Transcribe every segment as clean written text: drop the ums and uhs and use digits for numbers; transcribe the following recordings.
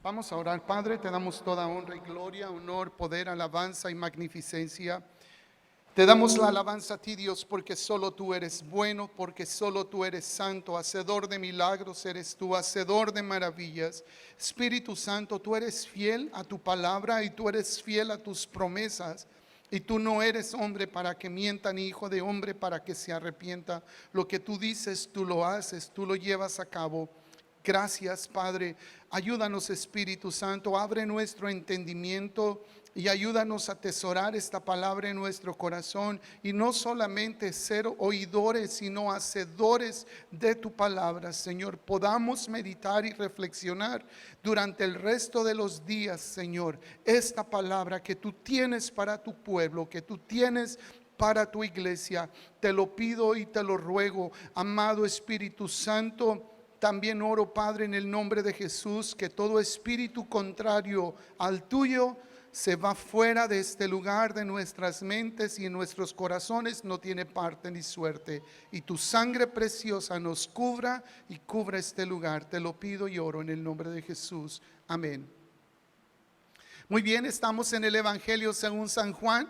Vamos a orar. Padre, te damos toda honra y gloria, honor, poder, alabanza y magnificencia. Te damos la alabanza a ti, Dios, porque solo tú eres bueno, porque solo tú eres santo, hacedor de milagros eres tú, hacedor de maravillas. Espíritu Santo, tú eres fiel a tu palabra y tú eres fiel a tus promesas. Y tú no eres hombre para que mienta, ni hijo de hombre para que se arrepienta. Lo que tú dices, tú lo haces, tú lo llevas a cabo. Gracias, Padre. Ayúdanos, Espíritu Santo, abre nuestro entendimiento y ayúdanos a atesorar esta palabra en nuestro corazón y no solamente ser oidores, sino hacedores de tu palabra, Señor. Podamos meditar y reflexionar durante el resto de los días, Señor, esta palabra que tú tienes para tu pueblo, que tú tienes para tu iglesia. Te lo pido y te lo ruego, amado Espíritu Santo. También oro, Padre, en el nombre de Jesús, que todo espíritu contrario al tuyo se va fuera de este lugar, de nuestras mentes y en nuestros corazones, no tiene parte ni suerte. Y tu sangre preciosa nos cubra y cubra este lugar. Te lo pido y oro en el nombre de Jesús. Amén. Muy bien, estamos en el Evangelio según San Juan,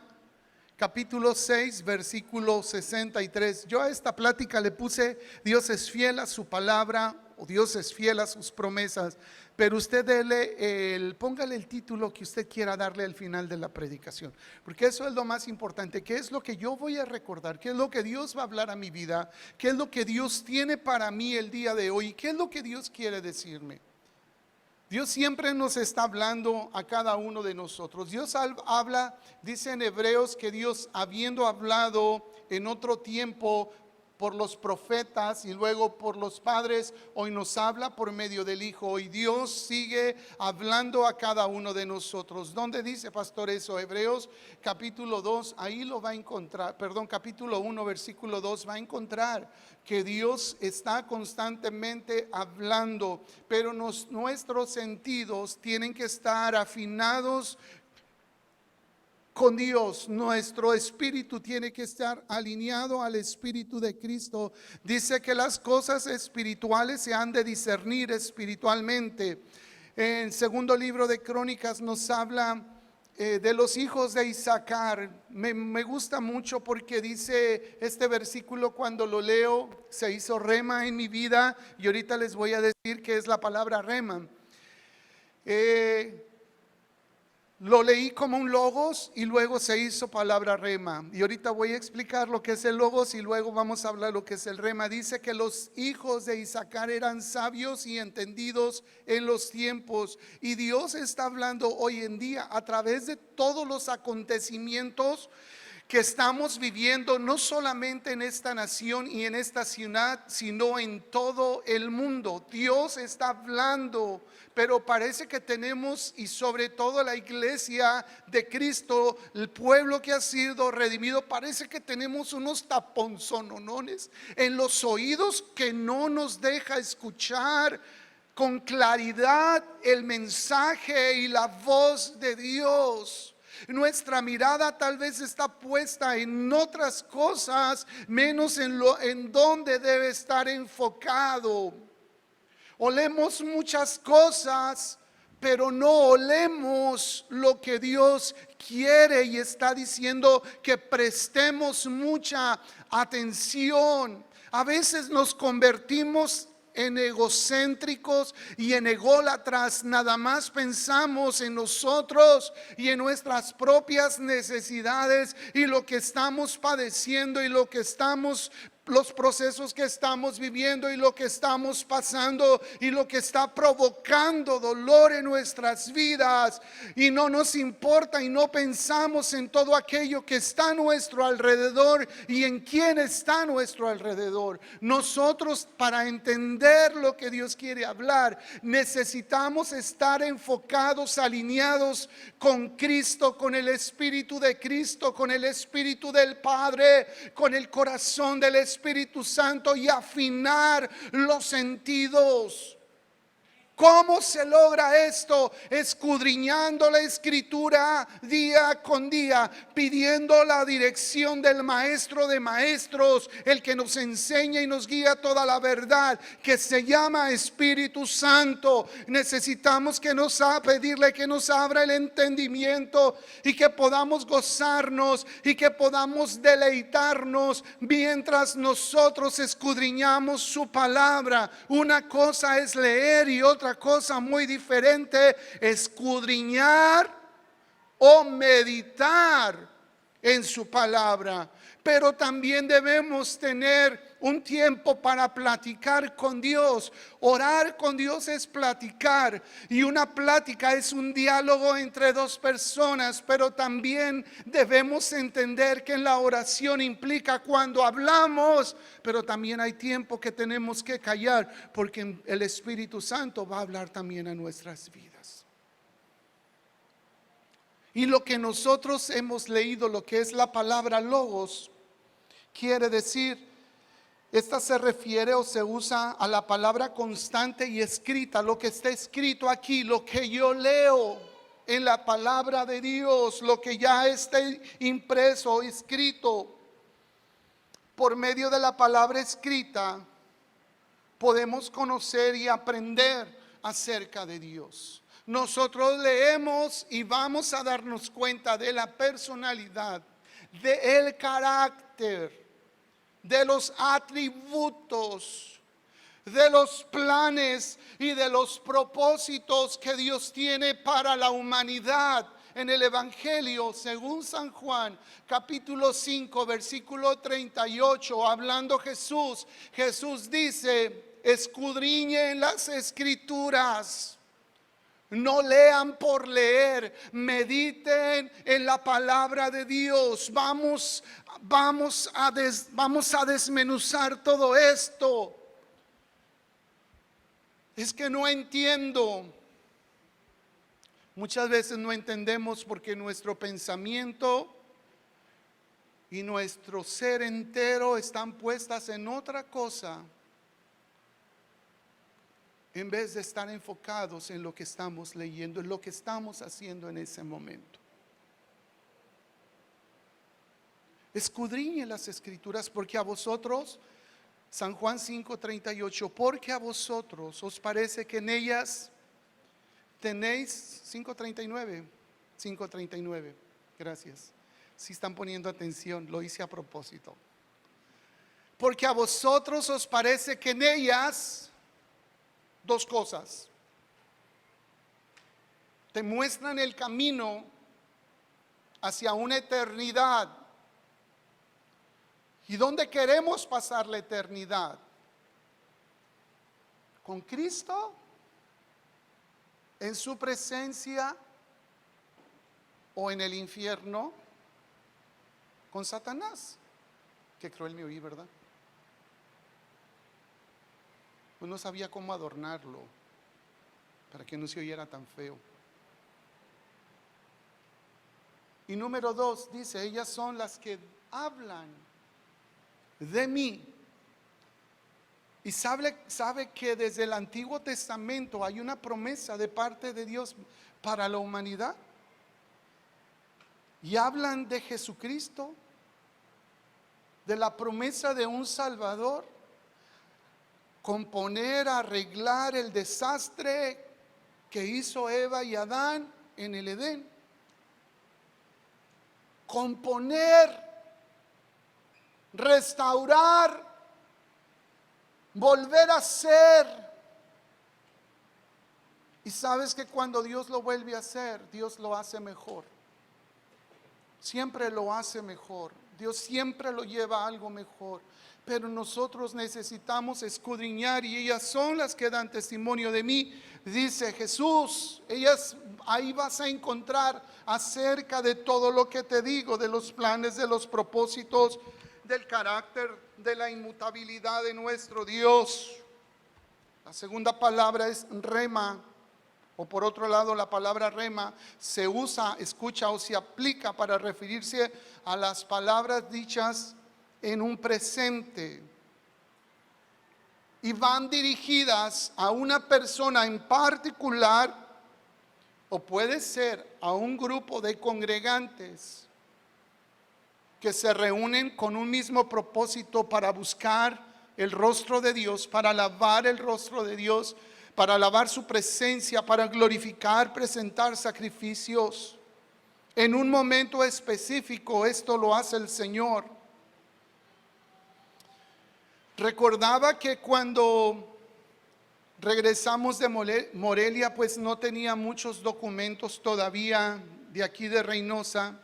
capítulo 6, versículo 63. Yo a esta plática le puse: Dios es fiel a su palabra, o Dios es fiel a sus promesas. Pero usted póngale el título que usted quiera darle al final de la predicación, porque eso es lo más importante. ¿Qué es lo que yo voy a recordar? ¿Qué es lo que Dios va a hablar a mi vida? ¿Qué es lo que Dios tiene para mí el día de hoy? ¿Qué es lo que Dios quiere decirme? Dios siempre nos está hablando a cada uno de nosotros. Dios habla, dice en Hebreos, que Dios, habiendo hablado en otro tiempo por los profetas y luego por los padres, hoy nos habla por medio del Hijo. Y Dios sigue hablando a cada uno de nosotros. ¿Dónde dice, pastor, eso? Hebreos capítulo 2, ahí lo va a encontrar. Perdón, capítulo 1, versículo 2, va a encontrar que Dios está constantemente hablando, pero nuestros sentidos tienen que estar afinados con Dios. Nuestro espíritu tiene que estar alineado al espíritu de Cristo. Dice que las cosas espirituales se han de discernir espiritualmente. En segundo libro de Crónicas nos habla de los hijos de Isaacar. Me gusta mucho porque dice este versículo, cuando lo leo, se hizo rema en mi vida, y ahorita les voy a decir qué es la palabra rema. Lo leí como un logos y luego se hizo palabra rema. Y ahorita voy a explicar lo que es el logos y luego vamos a hablar lo que es el rema. Dice que los hijos de Isaacar eran sabios y entendidos en los tiempos. Y Dios está hablando hoy en día a través de todos los acontecimientos que estamos viviendo, no solamente en esta nación y en esta ciudad, sino en todo el mundo. Dios está hablando, pero parece que tenemos, y sobre todo la iglesia de Cristo, el pueblo que ha sido redimido, parece que tenemos unos taponzonones en los oídos que no nos deja escuchar con claridad el mensaje y la voz de Dios. Nuestra mirada tal vez está puesta en otras cosas, menos en donde debe estar enfocado. Olemos muchas cosas, pero no olemos lo que Dios quiere y está diciendo que prestemos mucha atención. A veces nos convertimos en egocéntricos y en ególatras. Nada más pensamos en nosotros y en nuestras propias necesidades y lo que estamos padeciendo y los procesos que estamos viviendo y lo que estamos pasando y lo que está provocando dolor en nuestras vidas, y no nos importa y no pensamos en todo aquello que está a nuestro alrededor y en quién está a nuestro alrededor. Nosotros, para entender lo que Dios quiere hablar, necesitamos estar enfocados, alineados con Cristo, con el Espíritu de Cristo, con el Espíritu del Padre, con el corazón del Espíritu Santo, y afinar los sentidos. ¿Cómo se logra esto? Escudriñando la escritura día con día, pidiendo la dirección del maestro de maestros, el que nos enseña y nos guía toda la verdad, que se llama Espíritu Santo. Necesitamos pedirle que nos abra el entendimiento y que podamos gozarnos y que podamos deleitarnos mientras nosotros escudriñamos su palabra. Una cosa es leer y otra cosa muy diferente, escudriñar o meditar en su palabra. Pero también debemos tener un tiempo para platicar con Dios. Orar con Dios es platicar, y una plática es un diálogo entre dos personas. Pero también debemos entender que en la oración implica cuando hablamos, pero también hay tiempo que tenemos que callar, porque el Espíritu Santo va a hablar también a nuestras vidas. Y lo que nosotros hemos leído, lo que es la palabra logos, quiere decir, esta se refiere o se usa a la palabra constante y escrita, lo que está escrito aquí, lo que yo leo en la palabra de Dios, lo que ya está impreso, escrito. Por medio de la palabra escrita podemos conocer y aprender acerca de Dios. Nosotros leemos y vamos a darnos cuenta de la personalidad, del carácter, de los atributos, de los planes y de los propósitos que Dios tiene para la humanidad. En el Evangelio, según San Juan, capítulo 5, versículo 38, hablando Jesús dice: escudriñen las escrituras. No lean por leer, mediten en la palabra de Dios. Vamos a desmenuzar todo esto. Es que no entiendo. Muchas veces no entendemos porque nuestro pensamiento y nuestro ser entero están puestas en otra cosa, en vez de estar enfocados en lo que estamos leyendo, en lo que estamos haciendo en ese momento. Escudriñe las escrituras, porque a vosotros, San Juan 5:38, porque a vosotros os parece que en ellas tenéis, 5:39, gracias. Si están poniendo atención, lo hice a propósito. Porque a vosotros os parece que en ellas, dos cosas: te muestran el camino hacia una eternidad. ¿Y dónde queremos pasar la eternidad? ¿Con Cristo? ¿En su presencia? ¿O en el infierno? ¿Con Satanás? Qué cruel me oí, ¿verdad? Pues no sabía cómo adornarlo para que no se oyera tan feo. Y número 2 dice: ellas son las que hablan de mí. Y sabe que desde el Antiguo Testamento hay una promesa de parte de Dios para la humanidad. Y hablan de Jesucristo, de la promesa de un Salvador, componer, arreglar el desastre que hizo Eva y Adán en el Edén. Componer, restaurar, volver a ser. Y sabes que cuando Dios lo vuelve a hacer, Dios lo hace mejor. Siempre lo hace mejor. Dios siempre lo lleva a algo mejor. Pero nosotros necesitamos escudriñar, y ellas son las que dan testimonio de mí, dice Jesús. Ellas, ahí vas a encontrar acerca de todo lo que te digo, de los planes, de los propósitos, del carácter, de la inmutabilidad de nuestro Dios. La segunda palabra es rema, o por otro lado, la palabra rema se usa, escucha, o se aplica para referirse a las palabras dichas en un presente. y van dirigidas a una persona en particular, o puede ser a un grupo de congregantes que se reúnen con un mismo propósito para buscar el rostro de Dios, para alabar el rostro de Dios, para alabar su presencia, para glorificar, presentar sacrificios. En un momento específico esto lo hace el Señor. Recordaba que cuando regresamos de Morelia, pues no tenía muchos documentos todavía de aquí de Reynosa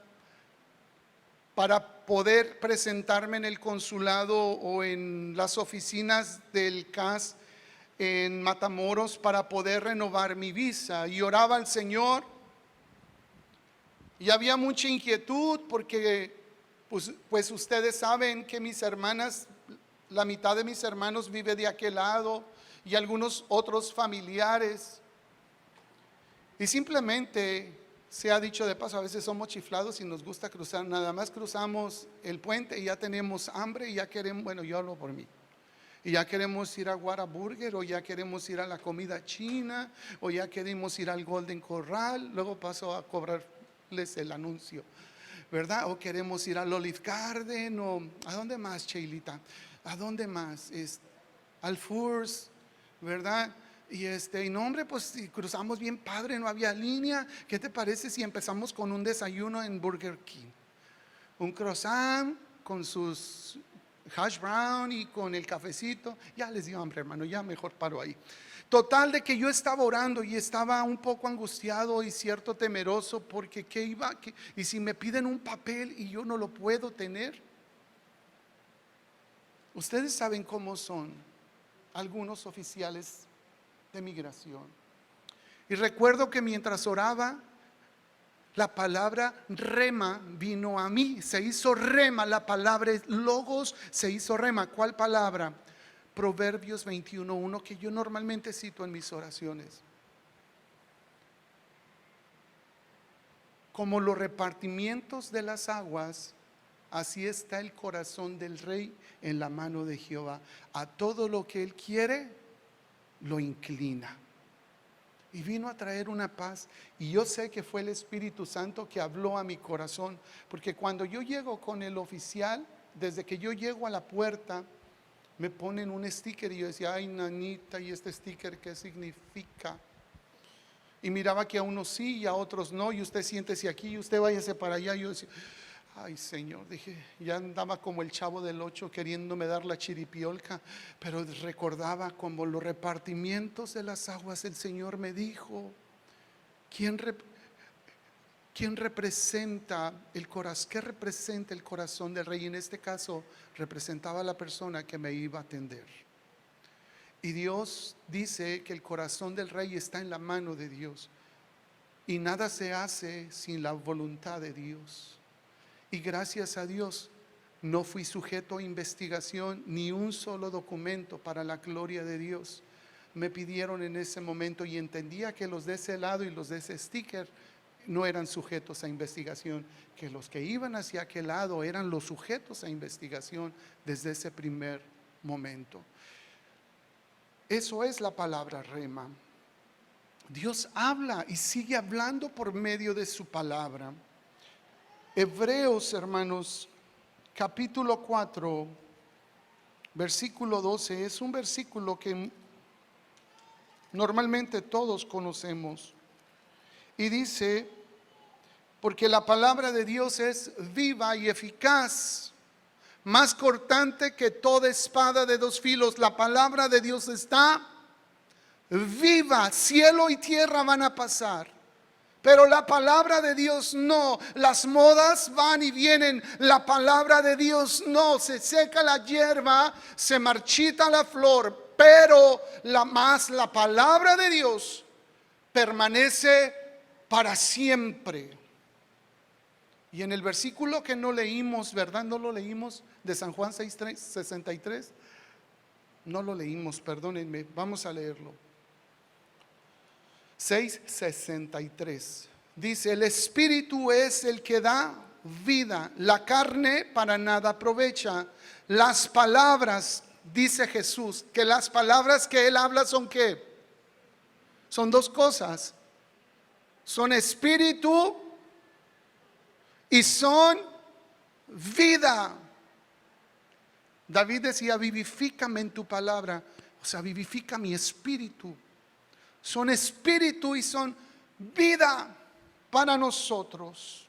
para poder presentarme en el consulado o en las oficinas del CAS en Matamoros para poder renovar mi visa. Y oraba al Señor y había mucha inquietud porque pues ustedes saben que mis hermanas, la mitad de mis hermanos vive de aquel lado y algunos otros familiares. Y simplemente, se ha dicho de paso, a veces somos chiflados y nos gusta cruzar, nada más cruzamos el puente y ya tenemos hambre y ya queremos, bueno, yo hablo por mí, y ya queremos ir a Whataburger, o ya queremos ir a la comida china, o ya queremos ir al Golden Corral, luego paso a cobrarles el anuncio, ¿verdad? O queremos ir al Olive Garden, o ¿a dónde más, Cheilita? ¿A dónde más? Al Furs, ¿verdad? Y no, hombre, pues si cruzamos bien padre, no había línea. ¿Qué te parece si empezamos con un desayuno en Burger King? Un croissant con sus hash brown y con el cafecito. Ya les dio hambre, hermano, ya mejor paro ahí. Total de que yo estaba orando y estaba un poco angustiado y cierto temeroso porque y si me piden un papel y yo no lo puedo tener. Ustedes saben cómo son algunos oficiales de migración. Y recuerdo que mientras oraba, la palabra rema vino a mí. Se hizo rema, la palabra logos se hizo rema. ¿Cuál palabra? Proverbios 21:1, que yo normalmente cito en mis oraciones. Como los repartimientos de las aguas, así está el corazón del rey en la mano de Jehová. A todo lo que él quiere, lo inclina. Y vino a traer una paz. Y yo sé que fue el Espíritu Santo que habló a mi corazón. Porque cuando yo llego con el oficial, desde que yo llego a la puerta, me ponen un sticker. Y yo decía, ay, nanita, ¿y este sticker qué significa? Y miraba que a unos sí y a otros no. Y usted siéntese aquí y usted váyase para allá. Y yo decía, ay, Señor, dije, ya andaba como el Chavo del 8 queriéndome dar la chiripiolca, pero recordaba como los repartimientos de las aguas. El Señor me dijo, ¿quién representa el corazón? ¿Qué representa el corazón del rey? Y en este caso representaba a la persona que me iba a atender. Y Dios dice que el corazón del rey está en la mano de Dios, y nada se hace sin la voluntad de Dios. Y gracias a Dios no fui sujeto a investigación, ni un solo documento, para la gloria de Dios. Me pidieron en ese momento y entendía que los de ese lado y los de ese sticker no eran sujetos a investigación, que los que iban hacia aquel lado eran los sujetos a investigación desde ese primer momento. Eso es la palabra rema. Dios habla y sigue hablando por medio de su palabra. Hebreos, hermanos, capítulo 4, versículo 12, es un versículo que normalmente todos conocemos. Y dice, porque la palabra de Dios es viva y eficaz, más cortante que toda espada de dos filos. La palabra de Dios está viva. Cielo y tierra van a pasar, pero la palabra de Dios no. Las modas van y vienen, la palabra de Dios no. Se seca la hierba, se marchita la flor, pero la palabra de Dios permanece para siempre. Y en el versículo que no leímos, ¿verdad? No lo leímos, de San Juan 6:63. No lo leímos, perdónenme, vamos a leerlo. 6:63 dice, el Espíritu es el que da vida, la carne para nada aprovecha. Las palabras dice Jesús, que las palabras que Él habla son ¿qué? Son dos cosas. Son espíritu y son vida. David decía, vivifícame en tu palabra. O sea, vivifica mi espíritu. Son espíritu y son vida para nosotros.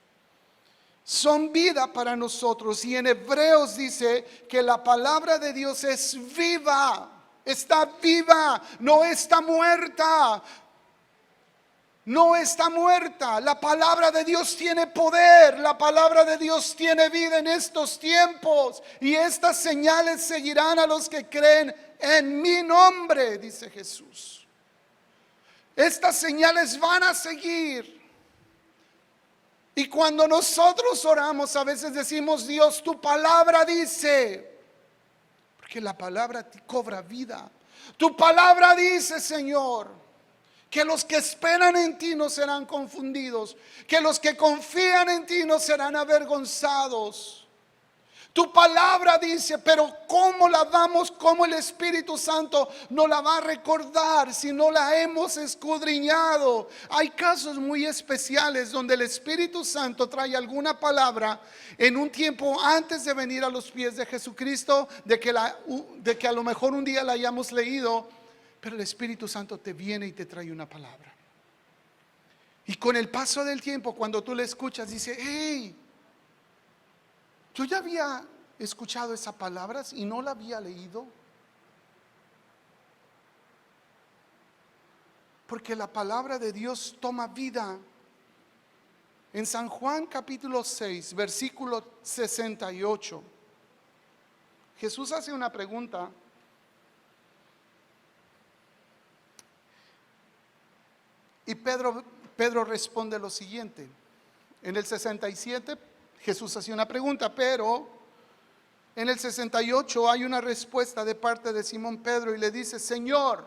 Son vida para nosotros. Y en Hebreos dice que la palabra de Dios es viva. Está viva, no está muerta. No está muerta. La palabra de Dios tiene poder. La palabra de Dios tiene vida en estos tiempos. Y estas señales seguirán a los que creen en mi nombre, dice Jesús. Estas señales van a seguir. Y cuando nosotros oramos, a veces decimos, Dios, tu palabra dice, porque la palabra te cobra vida. Tu palabra dice, Señor, que los que esperan en ti no serán confundidos, que los que confían en ti no serán avergonzados. Tu palabra dice, pero ¿cómo la damos? ¿Cómo el Espíritu Santo no la va a recordar si no la hemos escudriñado? Hay casos muy especiales donde el Espíritu Santo trae alguna palabra en un tiempo antes de venir a los pies de Jesucristo, de que a lo mejor un día la hayamos leído, pero el Espíritu Santo te viene y te trae una palabra. Y con el paso del tiempo, cuando tú le escuchas, dice, hey, yo ya había escuchado esas palabras y no la había leído. Porque la palabra de Dios toma vida. En San Juan capítulo 6, versículo 68, Jesús hace una pregunta. Y Pedro responde lo siguiente. En el 67 Jesús hacía una pregunta, pero en el 68 hay una respuesta de parte de Simón Pedro y le dice, Señor,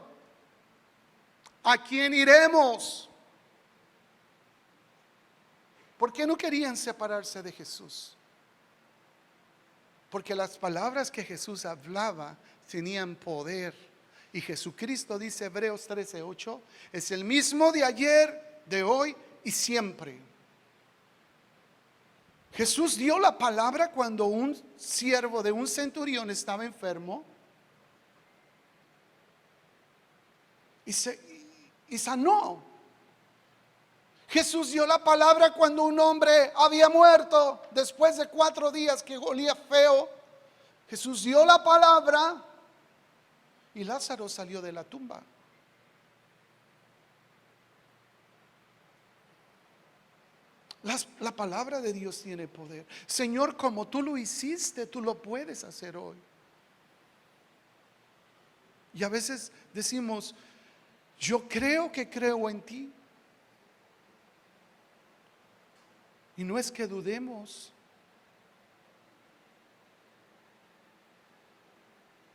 ¿a quién iremos? ¿Por qué no querían separarse de Jesús? Porque las palabras que Jesús hablaba tenían poder. Y Jesucristo, dice Hebreos 13:8, es el mismo de ayer, de hoy y siempre. Jesús dio la palabra cuando un siervo de un centurión estaba enfermo y sanó. Jesús dio la palabra cuando un hombre había muerto después de 4 días que olía feo. Jesús dio la palabra y Lázaro salió de la tumba. La palabra de Dios tiene poder. Señor, como tú lo hiciste, tú lo puedes hacer hoy. Y a veces decimos, yo creo que creo en ti. Y no es que dudemos,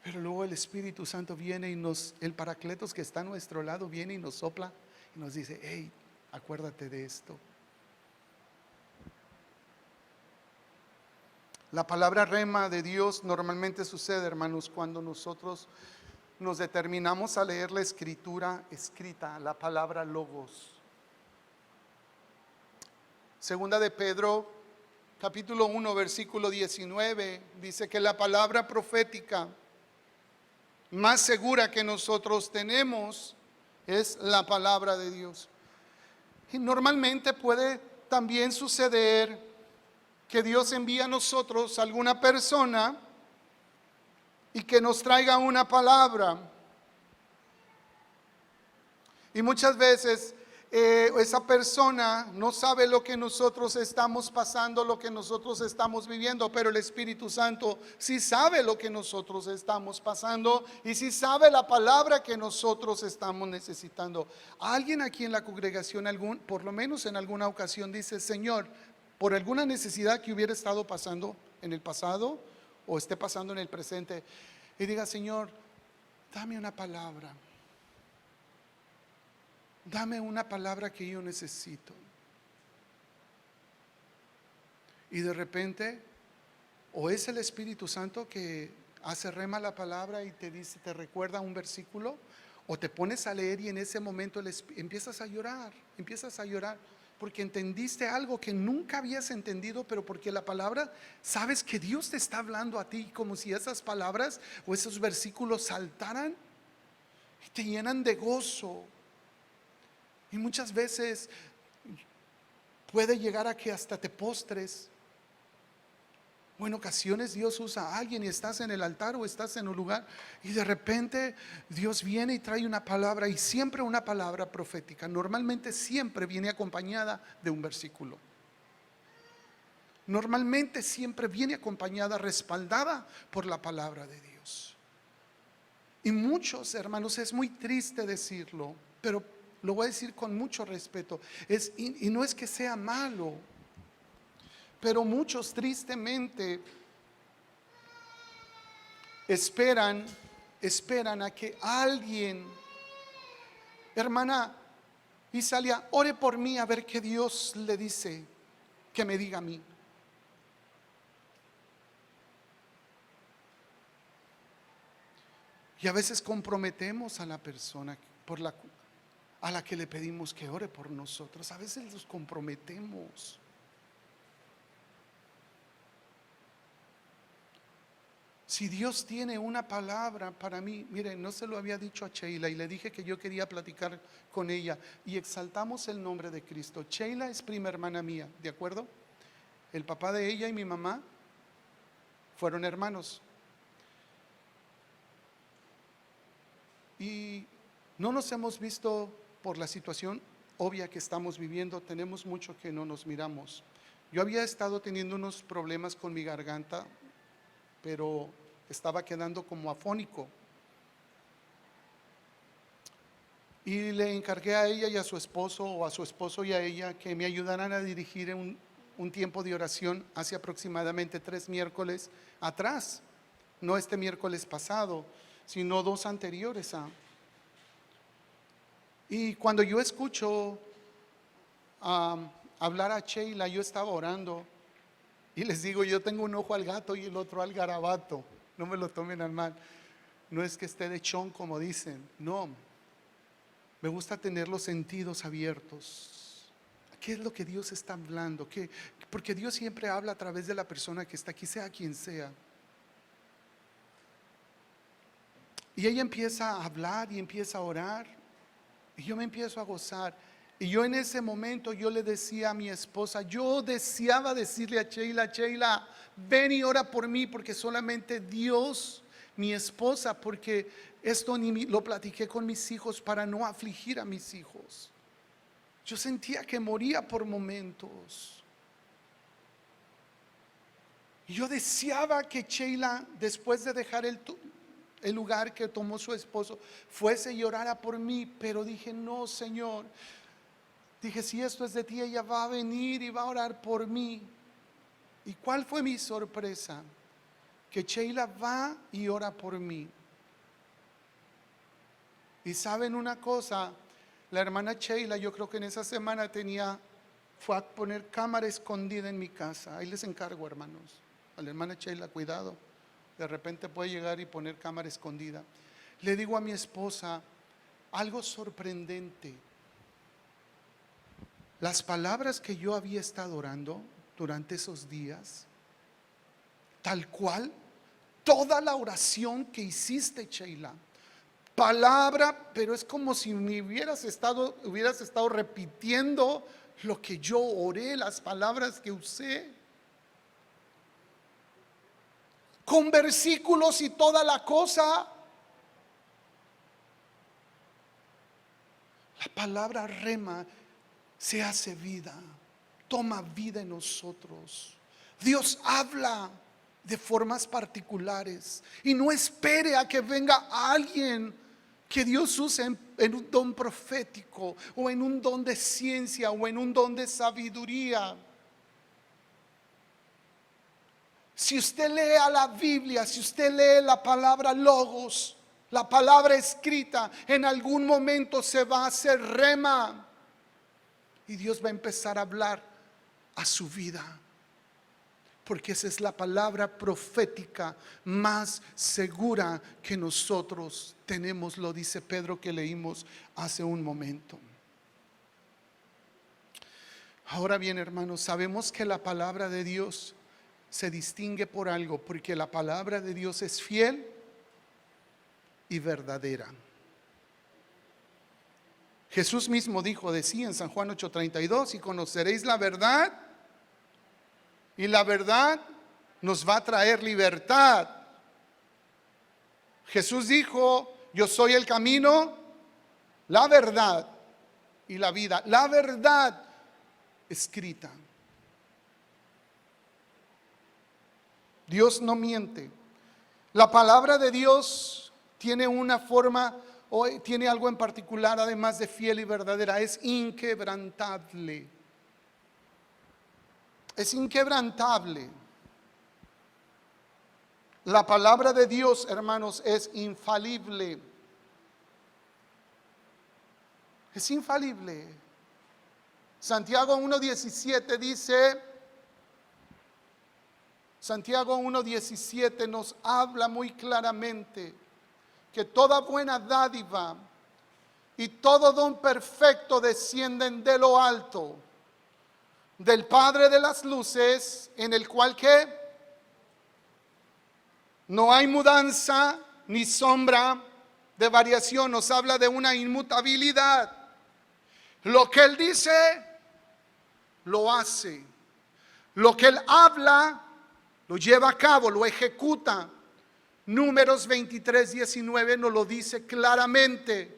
pero luego el Espíritu Santo viene y el Paracletos que está a nuestro lado viene y nos sopla y nos dice, hey, acuérdate de esto. La palabra rema de Dios normalmente sucede, hermanos, cuando nosotros nos determinamos a leer la escritura escrita, la palabra logos. Segunda de Pedro, capítulo 1, versículo 19, dice que la palabra profética más segura que nosotros tenemos es la palabra de Dios. Y normalmente puede también suceder que Dios envía a nosotros a alguna persona y que nos traiga una palabra. Y muchas veces esa persona no sabe lo que nosotros estamos pasando, lo que nosotros estamos viviendo, pero el Espíritu Santo sí sabe lo que nosotros estamos pasando y sí sabe la palabra que nosotros estamos necesitando. Alguien aquí en la congregación, por lo menos en alguna ocasión, dice, Señor, por alguna necesidad que hubiera estado pasando en el pasado o esté pasando en el presente, y diga, Señor, dame una palabra. Dame una palabra que yo necesito. Y de repente, o es el Espíritu Santo que hace rema la palabra y te dice, te recuerda un versículo, o te pones a leer y en ese momento empiezas a llorar, porque entendiste algo que nunca habías entendido, pero porque la palabra, sabes que Dios te está hablando a ti, como si esas palabras o esos versículos saltaran y te llenan de gozo. Y muchas veces puede llegar a que hasta te postres. O en ocasiones Dios usa a alguien y estás en el altar o estás en un lugar y de repente Dios viene y trae una palabra, y siempre una palabra profética. Normalmente siempre viene acompañada de un versículo. Normalmente siempre viene acompañada, respaldada por la palabra de Dios. Y muchos, hermanos, es muy triste decirlo, pero lo voy a decir con mucho respeto, y no es que sea malo, pero muchos tristemente esperan a que alguien, hermana Isalia, ore por mí a ver qué Dios le dice que me diga a mí. Y a veces comprometemos a la persona a la que le pedimos que ore por nosotros. A veces los comprometemos. Si Dios tiene una palabra para mí, miren, no se lo había dicho a Sheila y le dije que yo quería platicar con ella y exaltamos el nombre de Cristo. Sheila es prima hermana mía, ¿de acuerdo? El papá de ella y mi mamá fueron hermanos. Y no nos hemos visto por la situación obvia que estamos viviendo, tenemos mucho que no nos miramos. Yo había estado teniendo unos problemas con mi garganta, pero estaba quedando como afónico. Y le encargué a ella y a su esposo, o a su esposo y a ella, que me ayudaran a dirigir un tiempo de oración hace aproximadamente 3 miércoles atrás. No este miércoles pasado, sino 2 anteriores a. Y cuando yo escucho hablar a Sheila, yo estaba orando y les digo, yo tengo un ojo al gato y el otro al garabato. No me lo tomen al mal. No es que esté de chon como dicen, no. Me gusta tener los sentidos abiertos. ¿Qué es lo que Dios está hablando? Porque Dios siempre habla a través de la persona que está aquí, sea quien sea. Y ella empieza a hablar y empieza a orar, y yo me empiezo a gozar. Y yo en ese momento yo le decía a mi esposa, yo deseaba decirle a Sheila, ven y ora por mí, porque solamente Dios, mi esposa, porque esto ni lo platiqué con mis hijos para no afligir a mis hijos. Yo sentía que moría por momentos. Y yo deseaba que Sheila, después de dejar el lugar que tomó su esposo, fuese y orara por mí, pero dije, no, Señor. Dije, si esto es de ti, ella va a venir y va a orar por mí. ¿Y cuál fue mi sorpresa? Que Sheila va y ora por mí. Y saben una cosa, la hermana Sheila, yo creo que en esa semana fue a poner cámara escondida en mi casa. Ahí les encargo, hermanos, a la hermana Sheila, cuidado. De repente puede llegar y poner cámara escondida. Le digo a mi esposa algo sorprendente. Las palabras que yo había estado orando durante esos días, tal cual, toda la oración que hiciste, Sheila, palabra, pero es como si me hubieras estado repitiendo lo que yo oré, las palabras que usé, con versículos y toda la cosa. La palabra rema se hace vida, toma vida en nosotros. Dios habla de formas particulares y no espere a que venga alguien que Dios use en un don profético o en un don de ciencia o en un don de sabiduría. Si usted lee la Biblia, si usted lee la palabra logos, la palabra escrita, en algún momento se va a hacer rema. Y Dios va a empezar a hablar a su vida. porque esa es la palabra profética más segura que nosotros tenemos, lo dice Pedro que leímos hace un momento. Ahora bien, hermanos, sabemos que la palabra de Dios se distingue por algo, porque la palabra de Dios es fiel y verdadera. Jesús mismo decía en San Juan 8:32, y conoceréis la verdad, y la verdad nos va a traer libertad. Jesús dijo, yo soy el camino, la verdad y la vida. La verdad escrita. Dios no miente. La palabra de Dios tiene una forma, o tiene algo en particular, además de fiel y verdadera: es inquebrantable. Es inquebrantable. La palabra de Dios, hermanos, es infalible. Es infalible. Santiago 1:17 dice, Santiago 1:17 nos habla muy claramente que toda buena dádiva y todo don perfecto descienden de lo alto, del Padre de las luces, en el cual ¿qué? No hay mudanza ni sombra de variación. Nos habla de una inmutabilidad. Lo que Él dice, lo hace. Lo que Él habla, lo lleva a cabo, lo ejecuta. Números 23:19 nos lo dice claramente.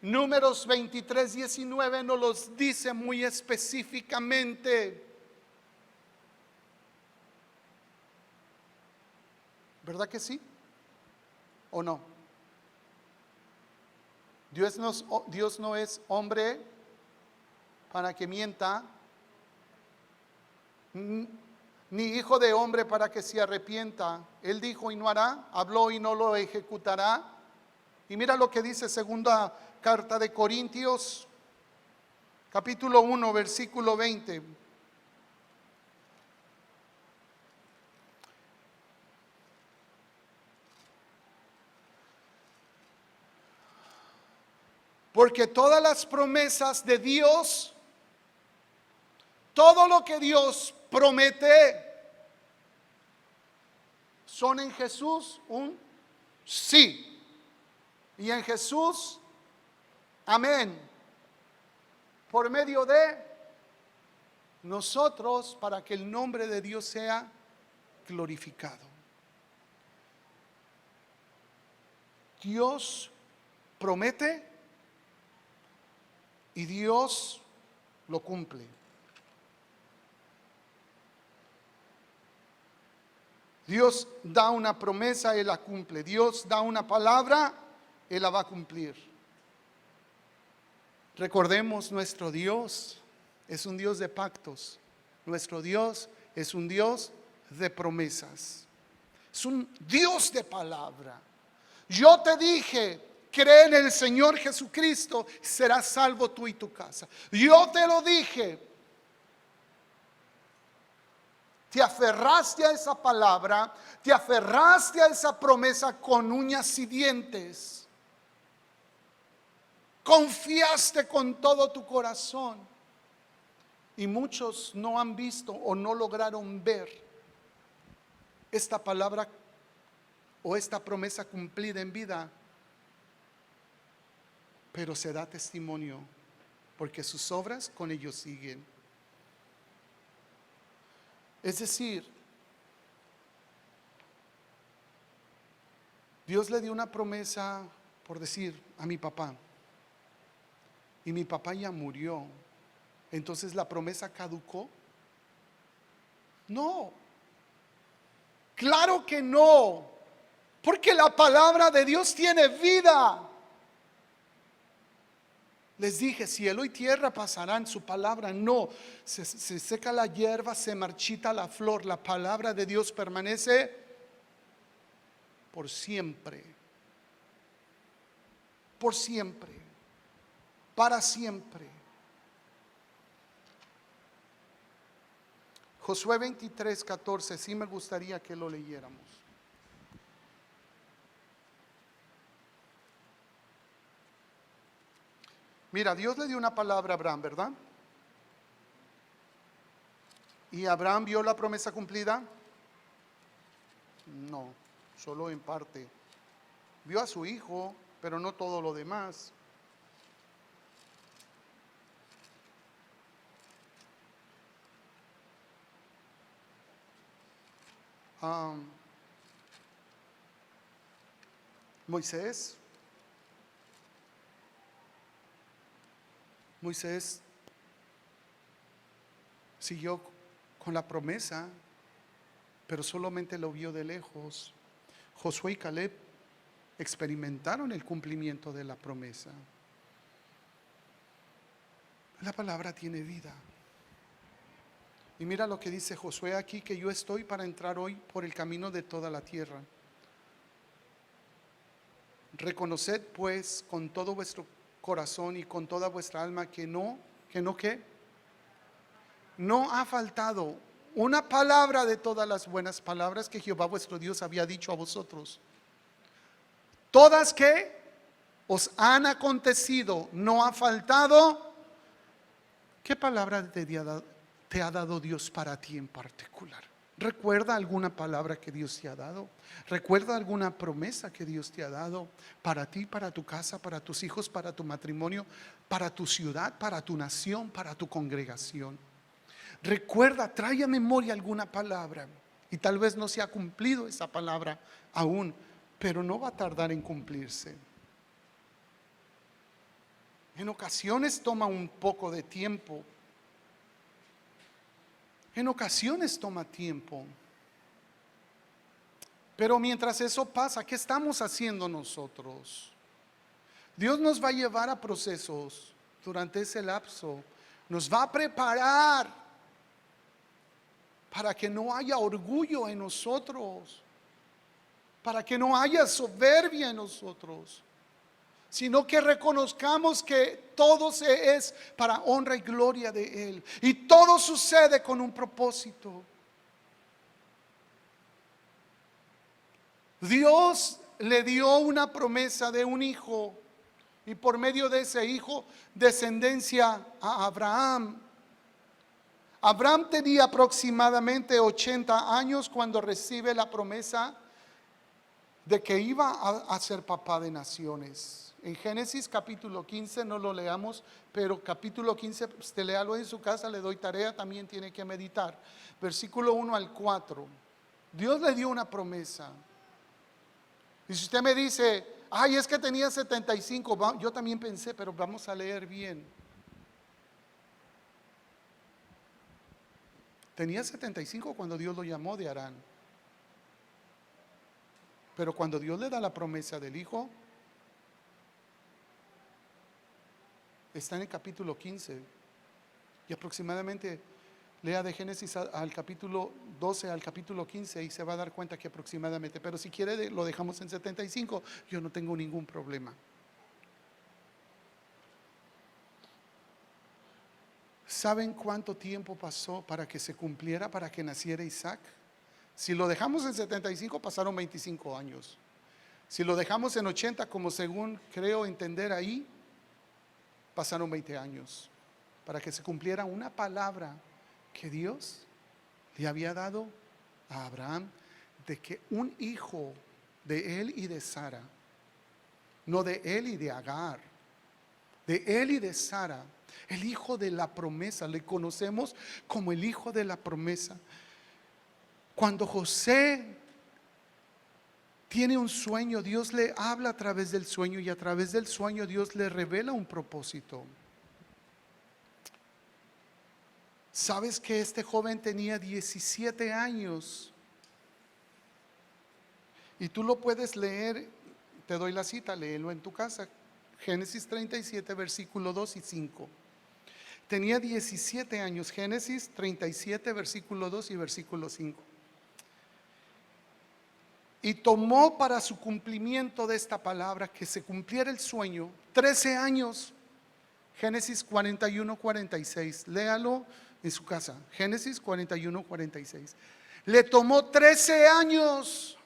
Números 23:19 nos los dice muy específicamente. ¿Verdad que sí? ¿O no? Dios no es hombre para que mienta, ni hijo de hombre para que se arrepienta. Él dijo y no hará, habló y no lo ejecutará. Y mira lo que dice segunda carta de Corintios, capítulo 1, versículo 20. Porque todas las promesas de Dios, todo lo que Dios promete, son en Jesús un sí. Y en Jesús, amén. Por medio de nosotros, para que el nombre de Dios sea glorificado. Dios promete y Dios lo cumple. Dios da una promesa, Él la cumple. Dios da una palabra, Él la va a cumplir. Recordemos, nuestro Dios es un Dios de pactos. Nuestro Dios es un Dios de promesas. Es un Dios de palabra. Yo te dije, cree en el Señor Jesucristo, serás salvo tú y tu casa. Yo te lo dije. Te aferraste a esa palabra, te aferraste a esa promesa con uñas y dientes. Confiaste con todo tu corazón. Y muchos no han visto o no lograron ver esta palabra o esta promesa cumplida en vida. Pero se da testimonio porque sus obras con ellos siguen. Es decir, Dios le dio una promesa, por decir, a mi papá. Y mi papá ya murió. Entonces la promesa caducó. No. Claro que no. Porque la palabra de Dios tiene vida. Les dije, cielo y tierra pasarán, su palabra no. Se seca la hierba, se marchita la flor. La palabra de Dios permanece por siempre. Por siempre. para siempre. Josué 23:14, sí me gustaría que lo leyéramos. Mira, Dios le dio una palabra a Abraham, ¿verdad? ¿Y Abraham vio la promesa cumplida? No, solo en parte. Vio a su hijo, pero no todo lo demás. Moisés siguió con la promesa, pero solamente lo vio de lejos. Josué y Caleb experimentaron el cumplimiento de la promesa. La palabra tiene vida. Y mira lo que dice Josué aquí, que yo estoy para entrar hoy por el camino de toda la tierra. Reconoced pues con todo vuestro corazón y con toda vuestra alma que no ha faltado una palabra de todas las buenas palabras que Jehová vuestro Dios había dicho a vosotros. Todas que os han acontecido, no ha faltado. ¿Qué palabra te ha dado Dios para ti en particular? ¿Recuerda alguna palabra que Dios te ha dado? ¿Recuerda alguna promesa que Dios te ha dado para ti, para tu casa, para tus hijos, para tu matrimonio, para tu ciudad, para tu nación, para tu congregación? Recuerda, trae a memoria alguna palabra, y tal vez no se ha cumplido esa palabra aún, pero no va a tardar en cumplirse. En ocasiones toma un poco de tiempo. En ocasiones toma tiempo. Pero mientras eso pasa, ¿qué estamos haciendo nosotros? Dios nos va a llevar a procesos durante ese lapso. Nos va a preparar para que no haya orgullo en nosotros, para que no haya soberbia en nosotros, sino que reconozcamos que todo es para honra y gloria de Él, y todo sucede con un propósito. Dios le dio una promesa de un hijo, y por medio de ese hijo, descendencia a Abraham. Abraham tenía aproximadamente 80 años cuando recibe la promesa de que iba a ser papá de naciones. En Génesis capítulo 15, no lo leamos, pero capítulo 15, usted léalo en su casa, le doy tarea, también tiene que meditar. Versículo 1 al 4. Dios le dio una promesa. Y si usted me dice, ay, es que tenía 75, yo también pensé, pero vamos a leer bien. Tenía 75 cuando Dios lo llamó de Harán. Pero cuando Dios le da la promesa del hijo, está en el capítulo 15. Y aproximadamente lea de Génesis al capítulo 12 al capítulo 15 y se va a dar cuenta que aproximadamente, pero si quiere lo dejamos en 75, yo no tengo ningún problema. ¿Saben cuánto tiempo pasó para que se cumpliera, para que naciera Isaac? Si lo dejamos en 75, pasaron 25 años. Si lo dejamos en 80, como según creo entender ahí, pasaron 20 años. Para que se cumpliera una palabra que Dios le había dado a Abraham, de que un hijo de él y de Sara, no de él y de Agar, de él y de Sara, el hijo de la promesa, le conocemos como el hijo de la promesa. Cuando José tiene un sueño, Dios le habla a través del sueño, y a través del sueño Dios le revela un propósito. ¿Sabes que este joven tenía 17 años? Y tú lo puedes leer, te doy la cita, léelo en tu casa. Génesis 37, versículo 2 y 5. Tenía 17 años, Génesis 37, versículo 2 y versículo 5. Y tomó para su cumplimiento de esta palabra, que se cumpliera el sueño, 13 años. Génesis 41, 46. Léalo en su casa. Génesis 41, 46. Le tomó 13 años.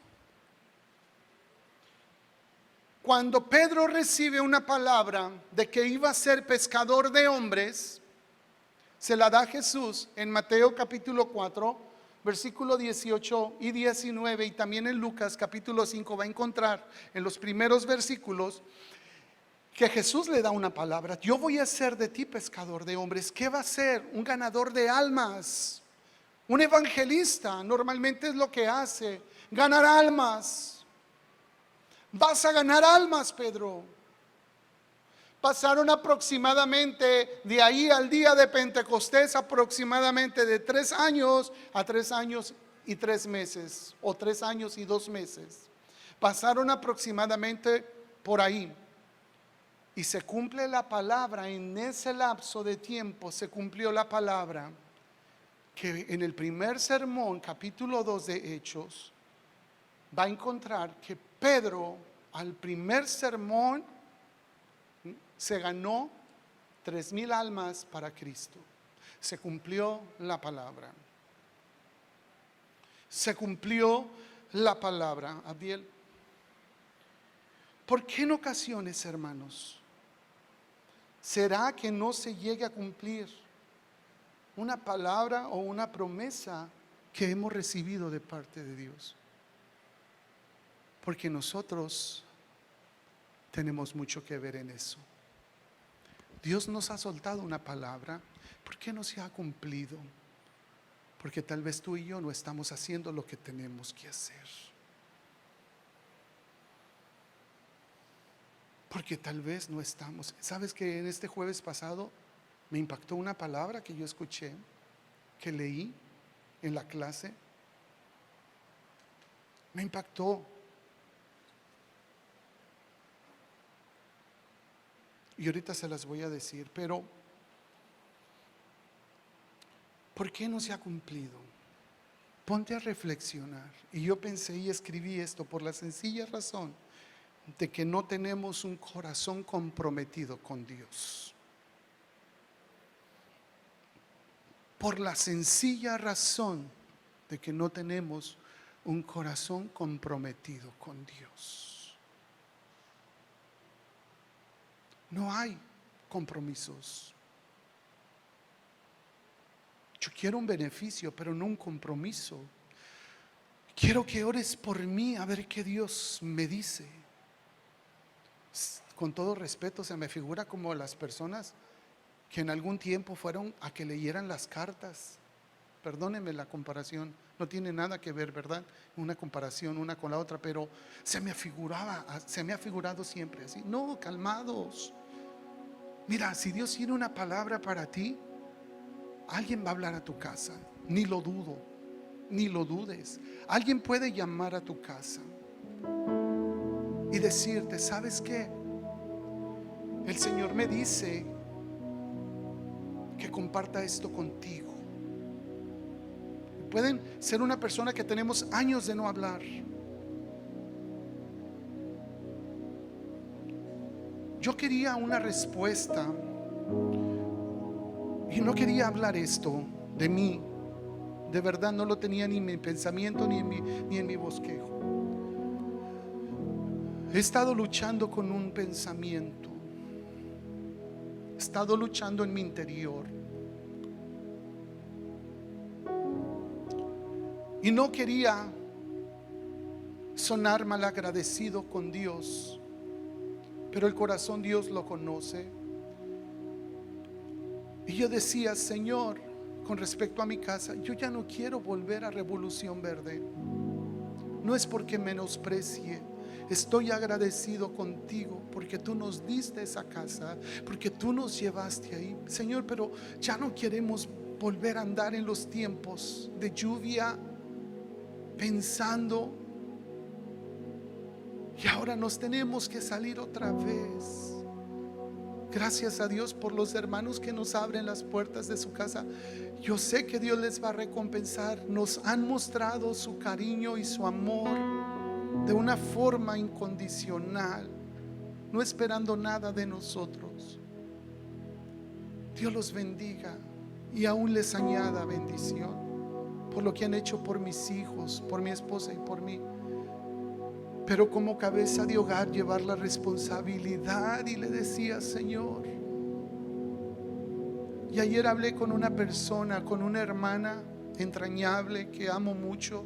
Cuando Pedro recibe una palabra de que iba a ser pescador de hombres, se la da Jesús en Mateo capítulo 4, versículo 18 y 19, y también en Lucas capítulo 5 va a encontrar en los primeros versículos que Jesús le da una palabra. Yo voy a ser de ti pescador de hombres. ¿Qué va a ser? Un ganador de almas. Un evangelista normalmente es lo que hace, ganar almas. Vas a ganar almas, Pedro. Pasaron aproximadamente de ahí al día de Pentecostés, aproximadamente de 3 años a 3 años y 3 meses, o 3 años y 2 meses. Pasaron aproximadamente por ahí. Y se cumple la palabra, en ese lapso de tiempo se cumplió la palabra que en el primer sermón, capítulo 2 de Hechos, va a encontrar que Pedro al primer sermón se ganó 3,000 almas para Cristo. Se cumplió la palabra. Se cumplió la palabra. Abdiel, ¿por qué en ocasiones, hermanos, será que no se llegue a cumplir una palabra o una promesa que hemos recibido de parte de Dios? Porque nosotros tenemos mucho que ver en eso. Dios nos ha soltado una palabra, ¿por qué no se ha cumplido? Porque tal vez tú y yo no estamos haciendo lo que tenemos que hacer. Porque tal vez no estamos. ¿Sabes que en este jueves pasado me impactó una palabra que yo escuché, que leí en la clase? Me impactó. Y ahorita se las voy a decir, pero ¿por qué no se ha cumplido? Ponte a reflexionar. Y yo pensé y escribí esto por la sencilla razón de que no tenemos un corazón comprometido con Dios. Por la sencilla razón de que no tenemos un corazón comprometido con Dios. No hay compromisos. Yo quiero un beneficio, pero no un compromiso. Quiero que ores por mí a ver qué Dios me dice. Con todo respeto, se me figura como las personas que en algún tiempo fueron a que leyeran las cartas. Perdónenme la comparación, no tiene nada que ver, ¿verdad? Una comparación una con la otra, pero se me ha figurado siempre así. No, calmados. Mira, si Dios tiene una palabra para ti, alguien va a hablar a tu casa. Ni lo dudo, ni lo dudes. Alguien puede llamar a tu casa y decirte, ¿sabes qué? El Señor me dice que comparta esto contigo. Pueden ser una persona que tenemos años de no hablar. Yo quería una respuesta y no quería hablar esto de mí. De verdad no lo tenía ni en mi pensamiento ni en mi bosquejo. He estado luchando con un pensamiento. He estado luchando en mi interior. Y no quería sonar malagradecido con Dios, pero el corazón Dios lo conoce. Y yo decía, Señor, con respecto a mi casa, yo ya no quiero volver a Revolución Verde. No es porque menosprecie. Estoy agradecido contigo porque tú nos diste esa casa, porque tú nos llevaste ahí, Señor, pero ya no queremos volver a andar en los tiempos de lluvia pensando y ahora nos tenemos que salir otra vez. Gracias a Dios por los hermanos que nos abren las puertas de su casa. Yo sé que Dios les va a recompensar. Nos han mostrado su cariño y su amor de una forma incondicional, no esperando nada de nosotros. Dios los bendiga y aún les añada bendición por lo que han hecho por mis hijos, por mi esposa y por mí. Pero como cabeza de hogar, llevar la responsabilidad. Y le decía: Señor. Y ayer hablé con una persona, con una hermana entrañable que amo mucho,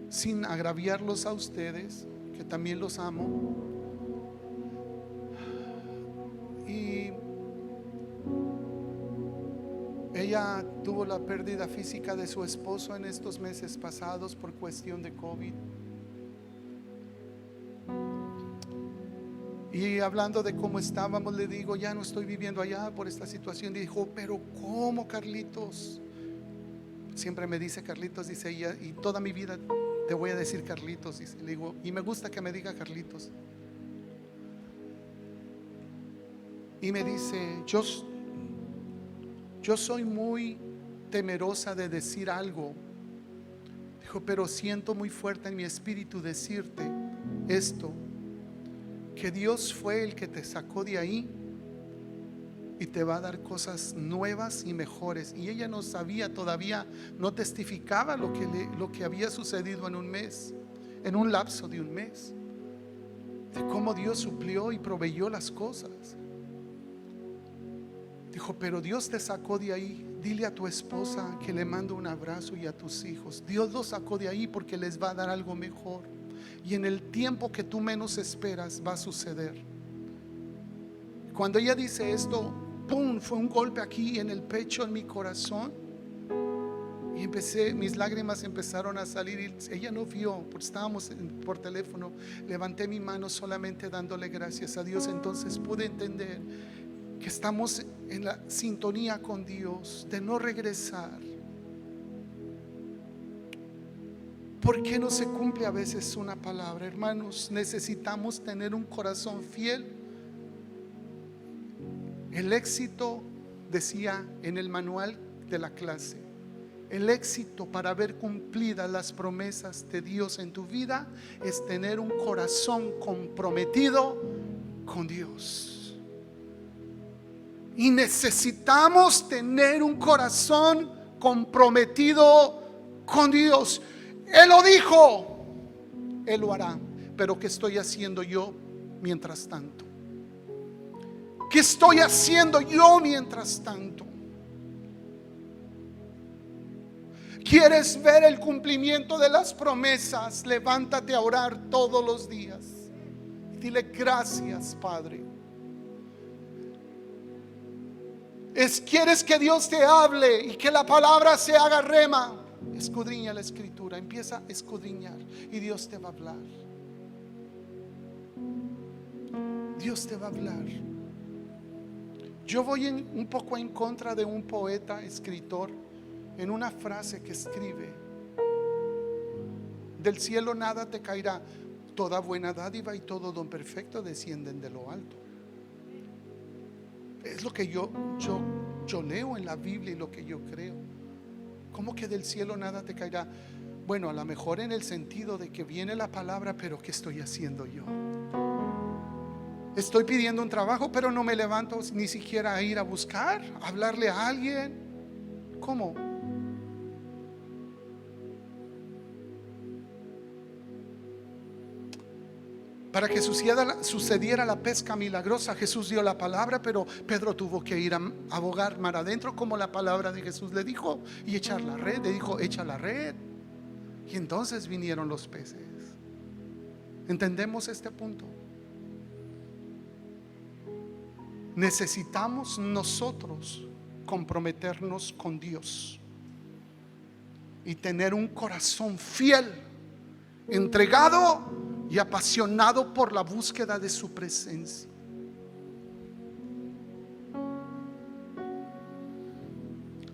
sin agraviarlos a ustedes, que también los amo. Y ella tuvo la pérdida física de su esposo en estos meses pasados por cuestión de COVID. Y hablando de cómo estábamos, le digo: ya no estoy viviendo allá por esta situación. Dijo: pero ¿cómo, Carlitos? Siempre me dice Carlitos, dice ella, y toda mi vida te voy a decir Carlitos. Dice, le digo, y me gusta que me diga Carlitos. Y me dice: yo soy muy temerosa de decir algo. Dijo: pero siento muy fuerte en mi espíritu decirte esto, que Dios fue el que te sacó de ahí y te va a dar cosas nuevas y mejores. Y ella no sabía todavía, no testificaba lo que había sucedido en un mes, en un lapso de un mes, de cómo Dios suplió y proveyó las cosas. Dijo: pero Dios te sacó de ahí. Dile a tu esposa que le mando un abrazo, y a tus hijos. Dios los sacó de ahí porque les va a dar algo mejor. Y en el tiempo que tú menos esperas va a suceder. Cuando ella dice esto, ¡pum!, fue un golpe aquí en el pecho, en mi corazón. Y mis lágrimas empezaron a salir. Y ella no vio, porque estábamos por teléfono. Levanté mi mano solamente dándole gracias a Dios. Entonces pude entender que estamos en la sintonía con Dios de no regresar. ¿Por qué no se cumple a veces una palabra? Hermanos, necesitamos tener un corazón fiel. El éxito, decía en el manual de la clase, el éxito para ver cumplidas las promesas de Dios en tu vida es tener un corazón comprometido con Dios. Y necesitamos tener un corazón comprometido con Dios. Él lo dijo, Él lo hará. Pero ¿qué estoy haciendo yo mientras tanto? ¿Qué estoy haciendo yo mientras tanto? ¿Quieres ver el cumplimiento de las promesas? Levántate a orar todos los días. Dile: gracias, Padre. ¿Quieres que Dios te hable y que la palabra se haga rema? Escudriña la escritura, empieza a escudriñar y Dios te va a hablar. Dios te va a hablar. Yo voy un poco en contra de un poeta, escritor, en una frase que escribe: del cielo nada te caerá, toda buena dádiva y todo don perfecto descienden de lo alto. Es lo que yo leo en la Biblia y lo que yo creo. ¿Cómo que del cielo nada te caerá? Bueno, a lo mejor en el sentido de que viene la palabra, pero ¿qué estoy haciendo yo? Estoy pidiendo un trabajo, pero no me levanto ni siquiera a ir a buscar, a hablarle a alguien. ¿Cómo? Para que sucediera la pesca milagrosa, Jesús dio la palabra, pero Pedro tuvo que ir a bogar mar adentro, como la palabra de Jesús le dijo, y echar la red. Le dijo: echa la red. Y entonces vinieron los peces. ¿Entendemos este punto? Necesitamos nosotros comprometernos con Dios y tener un corazón fiel, entregado y apasionado por la búsqueda de su presencia.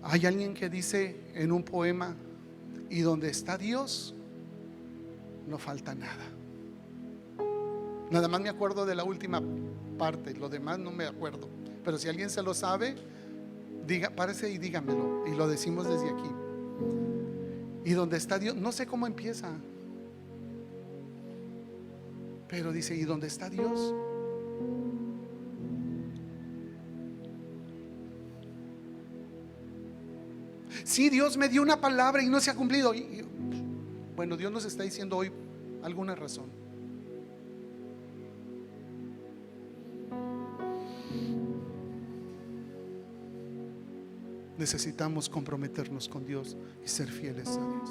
Hay alguien que dice en un poema: y donde está Dios no falta nada. Nada más me acuerdo de la última parte, lo demás no me acuerdo. Pero si alguien se lo sabe, párese y dígamelo, y lo decimos desde aquí. Y donde está Dios, no sé cómo empieza, pero dice: y donde está Dios sí, Dios me dio una palabra y no se ha cumplido. Bueno, Dios nos está diciendo hoy alguna razón. Necesitamos comprometernos con Dios y ser fieles a Dios.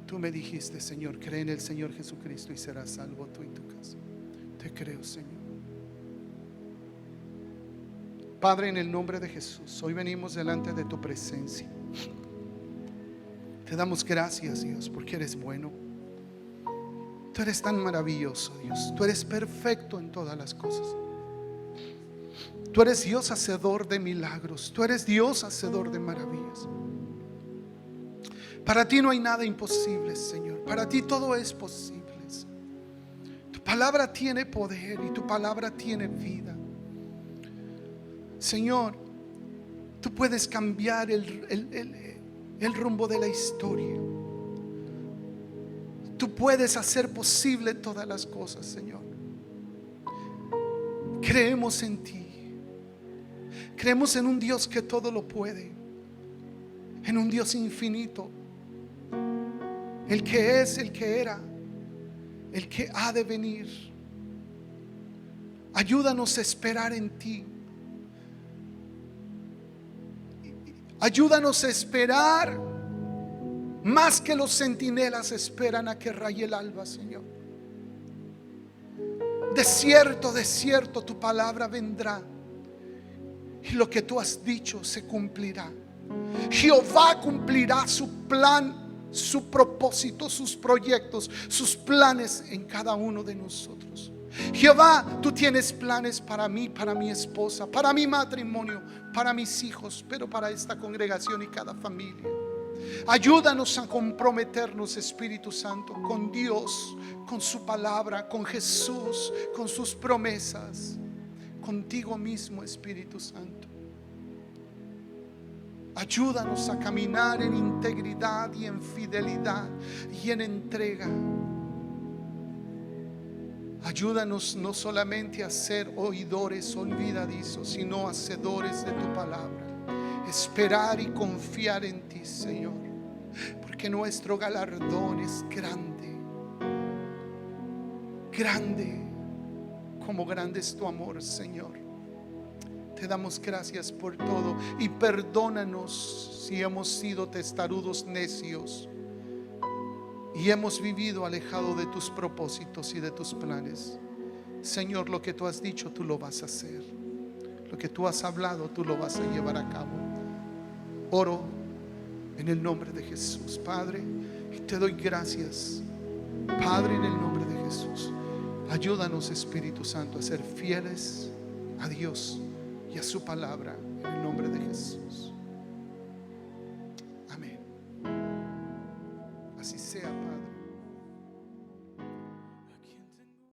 Tú me dijiste, Señor, cree en el Señor Jesucristo y serás salvo tú y tu casa. Te creo, Señor. Padre, en el nombre de Jesús, hoy venimos delante de tu presencia. Te damos gracias, Dios, porque eres bueno. Tú eres tan maravilloso, Dios. Tú eres perfecto en todas las cosas. Tú eres Dios hacedor de milagros. Tú eres Dios hacedor de maravillas. Para ti no hay nada imposible, Señor. Para ti todo es posible. Tu palabra tiene poder y tu palabra tiene vida. Señor, tú puedes cambiar el rumbo de la historia. Tú puedes hacer posible todas las cosas, Señor. Creemos en ti. Creemos en un Dios que todo lo puede, en un Dios infinito, el que es, el que era, el que ha de venir. Ayúdanos a esperar en ti. Ayúdanos a esperar más que los centinelas esperan a que raye el alba, Señor. De cierto, tu palabra vendrá y lo que tú has dicho se cumplirá. Jehová cumplirá su plan, su propósito, sus proyectos, sus planes en cada uno de nosotros. Jehová, tú tienes planes para mí, para mi esposa, para mi matrimonio, para mis hijos, pero para esta congregación y cada familia. Ayúdanos a comprometernos, Espíritu Santo, con Dios, con su palabra, con Jesús, con sus promesas, contigo mismo, Espíritu Santo. Ayúdanos a caminar en integridad y en fidelidad y en entrega. Ayúdanos no solamente a ser oidores olvidadizos, sino hacedores de tu palabra. Esperar y confiar en ti, Señor, porque nuestro galardón es grande. Grande, como grande es tu amor, Señor. Te damos gracias por todo y perdónanos si hemos sido testarudos, necios, y hemos vivido alejado de tus propósitos y de tus planes. Señor, lo que tú has dicho, tú lo vas a hacer. Lo que tú has hablado, tú lo vas a llevar a cabo. Oro en el nombre de Jesús, Padre, y te doy gracias, Padre, en el nombre de Jesús. Ayúdanos, Espíritu Santo, a ser fieles a Dios y a su palabra, en el nombre de Jesús.